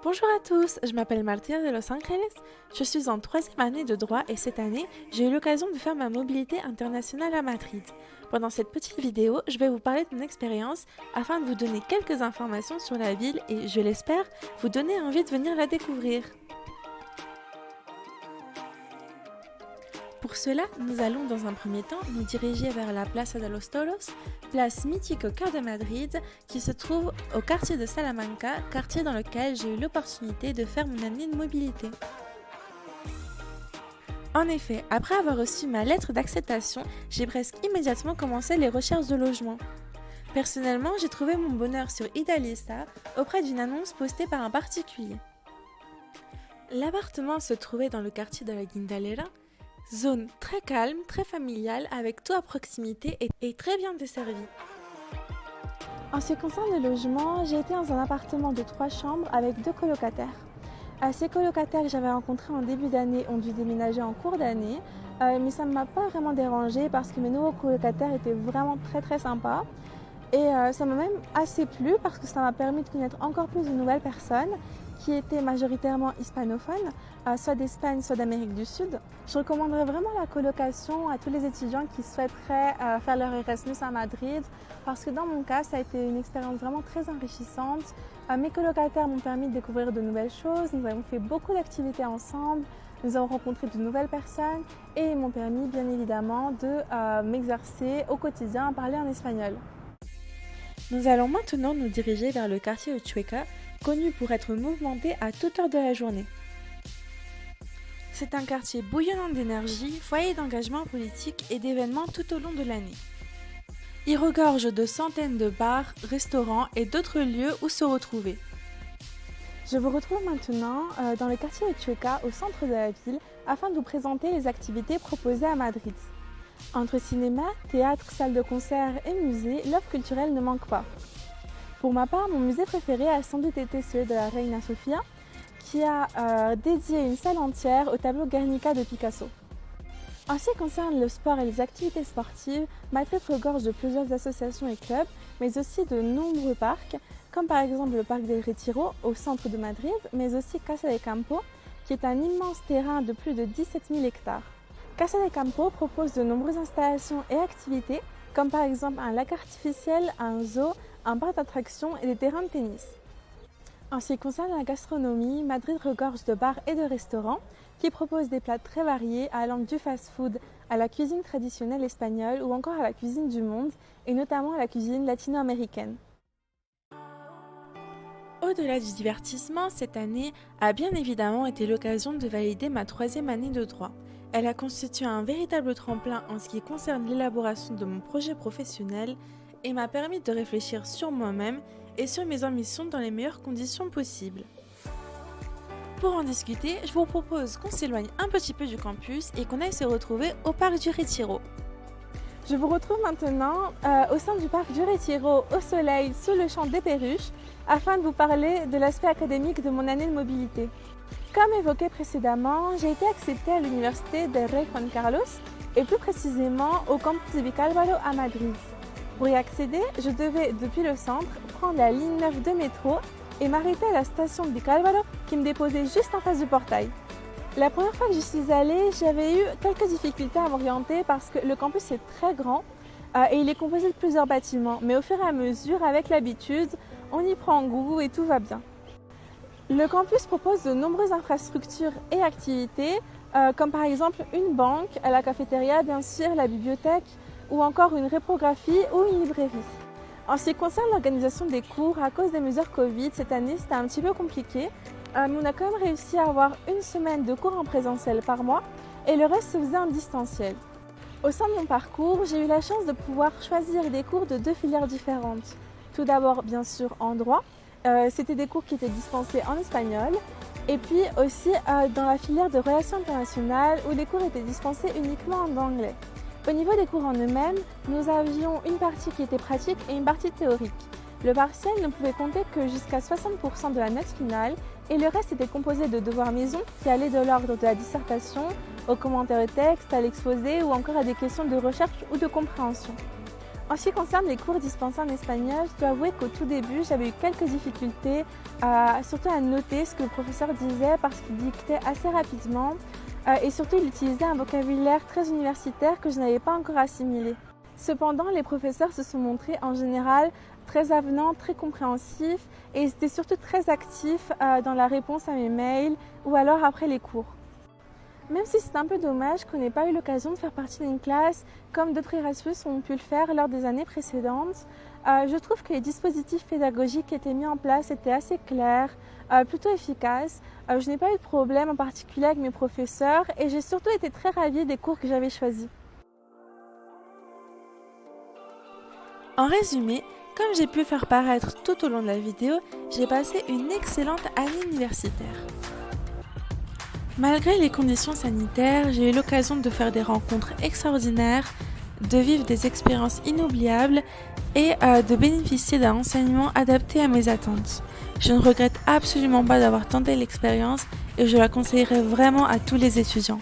Bonjour à tous, je m'appelle Martina de Los Angeles. Je suis en troisième année de droit et cette année, j'ai eu l'occasion de faire ma mobilité internationale à Madrid. Pendant cette petite vidéo, je vais vous parler de mon expérience afin de vous donner quelques informations sur la ville et, je l'espère, vous donner envie de venir la découvrir. Pour cela, nous allons dans un premier temps nous diriger vers la Plaza de los Toros, place mythique au cœur de Madrid, qui se trouve au quartier de Salamanca, quartier dans lequel j'ai eu l'opportunité de faire mon année de mobilité. En effet, après avoir reçu ma lettre d'acceptation, j'ai presque immédiatement commencé les recherches de logement. Personnellement, j'ai trouvé mon bonheur sur Idealista auprès d'une annonce postée par un particulier. L'appartement se trouvait dans le quartier de la Guindalera, zone très calme, très familiale, avec tout à proximité et très bien desservie. En ce qui concerne le logement, j'ai été dans un appartement de 3 chambres avec 2 colocataires. Ces colocataires que j'avais rencontrés en début d'année ont dû déménager en cours d'année, mais ça ne m'a pas vraiment dérangée parce que mes nouveaux colocataires étaient vraiment très sympas. Et ça m'a même assez plu parce que ça m'a permis de connaître encore plus de nouvelles personnes qui étaient majoritairement hispanophones, soit d'Espagne, soit d'Amérique du Sud. Je recommanderais vraiment la colocation à tous les étudiants qui souhaiteraient faire leur Erasmus à Madrid parce que dans mon cas, ça a été une expérience vraiment très enrichissante. Mes colocataires m'ont permis de découvrir de nouvelles choses, nous avons fait beaucoup d'activités ensemble, nous avons rencontré de nouvelles personnes et ils m'ont permis bien évidemment de m'exercer au quotidien à parler en espagnol. Nous allons maintenant nous diriger vers le quartier de Chueca, connu pour être mouvementé à toute heure de la journée. C'est un quartier bouillonnant d'énergie, foyer d'engagement politique et d'événements tout au long de l'année. Il regorge de centaines de bars, restaurants et d'autres lieux où se retrouver. Je vous retrouve maintenant dans le quartier de Chueca, au centre de la ville, afin de vous présenter les activités proposées à Madrid. Entre cinéma, théâtre, salle de concert et musée, l'offre culturelle ne manque pas. Pour ma part, mon musée préféré a sans doute été celui de la Reina Sofia, qui a dédié une salle entière au tableau Guernica de Picasso. En ce qui concerne le sport et les activités sportives, Madrid regorge de plusieurs associations et clubs, mais aussi de nombreux parcs, comme par exemple le parc del Retiro au centre de Madrid, mais aussi Casa de Campo, qui est un immense terrain de plus de 17 000 hectares. Casa de Campo propose de nombreuses installations et activités, comme par exemple un lac artificiel, un zoo, un parc d'attractions et des terrains de tennis. En ce qui concerne la gastronomie, Madrid regorge de bars et de restaurants qui proposent des plats très variés allant du fast-food à la cuisine traditionnelle espagnole ou encore à la cuisine du monde et notamment à la cuisine latino-américaine. Au-delà du divertissement, cette année a bien évidemment été l'occasion de valider ma troisième année de droit. Elle a constitué un véritable tremplin en ce qui concerne l'élaboration de mon projet professionnel et m'a permis de réfléchir sur moi-même et sur mes ambitions dans les meilleures conditions possibles. Pour en discuter, je vous propose qu'on s'éloigne un petit peu du campus et qu'on aille se retrouver au parc du Retiro. Je vous retrouve maintenant au sein du parc du Retiro, au soleil, sous le champ des perruches, afin de vous parler de l'aspect académique de mon année de mobilité. Comme évoqué précédemment, j'ai été acceptée à l'université del Rey Juan Carlos et plus précisément au campus de Vicálvaro à Madrid. Pour y accéder, je devais, depuis le centre, prendre la ligne 9 de métro et m'arrêter à la station de Vicálvaro qui me déposait juste en face du portail. La première fois que j'y suis allée, j'avais eu quelques difficultés à m'orienter parce que le campus est très grand et il est composé de plusieurs bâtiments. Mais au fur et à mesure, avec l'habitude, on y prend goût et tout va bien. Le campus propose de nombreuses infrastructures et activités, comme par exemple une banque, la cafétéria, bien sûr, la bibliothèque, ou encore une réprographie ou une librairie. En ce qui concerne l'organisation des cours, à cause des mesures Covid, cette année c'était un petit peu compliqué, mais on a quand même réussi à avoir une semaine de cours en présentiel par mois et le reste se faisait en distanciel. Au sein de mon parcours, j'ai eu la chance de pouvoir choisir des cours de 2 filières différentes. Tout d'abord, bien sûr, en droit, c'était des cours qui étaient dispensés en espagnol, et puis aussi dans la filière de relations internationales où les cours étaient dispensés uniquement en anglais. Au niveau des cours en eux-mêmes, nous avions une partie qui était pratique et une partie théorique. Le partiel ne pouvait compter que jusqu'à 60% de la note finale et le reste était composé de devoirs maison qui allaient de l'ordre de la dissertation, aux commentaires de texte, à l'exposé ou encore à des questions de recherche ou de compréhension. En ce qui concerne les cours dispensés en espagnol, je dois avouer qu'au tout début, j'avais eu quelques difficultés, surtout à noter ce que le professeur disait parce qu'il dictait assez rapidement et surtout il utilisait un vocabulaire très universitaire que je n'avais pas encore assimilé. Cependant, les professeurs se sont montrés en général très avenants, très compréhensifs et ils étaient surtout très actifs dans la réponse à mes mails ou alors après les cours. Même si c'est un peu dommage qu'on n'ait pas eu l'occasion de faire partie d'une classe comme d'autres Erasmus ont pu le faire lors des années précédentes, je trouve que les dispositifs pédagogiques qui étaient mis en place étaient assez clairs, plutôt efficaces. Je n'ai pas eu de problème en particulier avec mes professeurs et j'ai surtout été très ravie des cours que j'avais choisis. En résumé, comme j'ai pu faire paraître tout au long de la vidéo, j'ai passé une excellente année universitaire. Malgré les conditions sanitaires, j'ai eu l'occasion de faire des rencontres extraordinaires, de vivre des expériences inoubliables et de bénéficier d'un enseignement adapté à mes attentes. Je ne regrette absolument pas d'avoir tenté l'expérience et je la conseillerais vraiment à tous les étudiants.